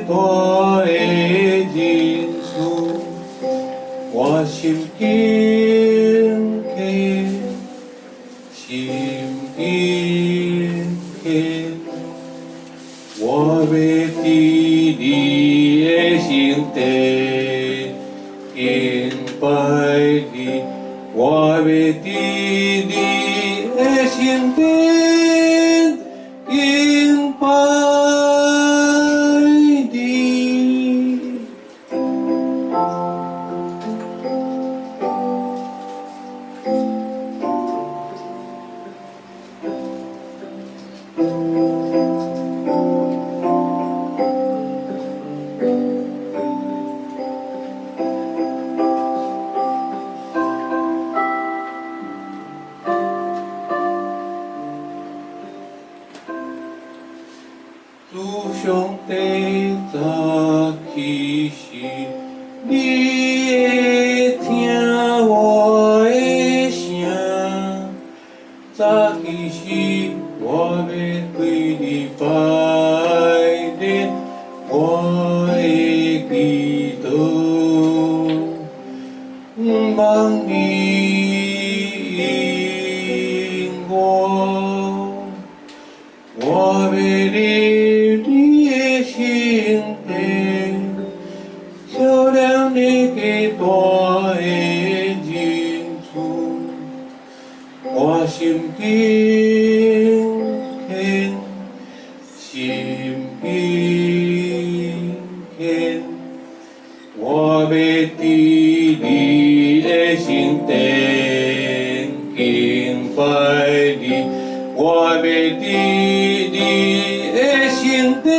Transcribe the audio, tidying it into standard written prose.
大的人事，我心紧刻，心紧刻。我要伫你的身地敬拜你，我要伫你的身边敬拜你。主上帝早起时，你会听我的声。早起时，我要对你拜年，我的祈祷，望你应我，我要你。心地，照亮你个大的人厝，我心紧刻，心紧刻。我要伫你的身顶敬拜你，我要伫你的身顶。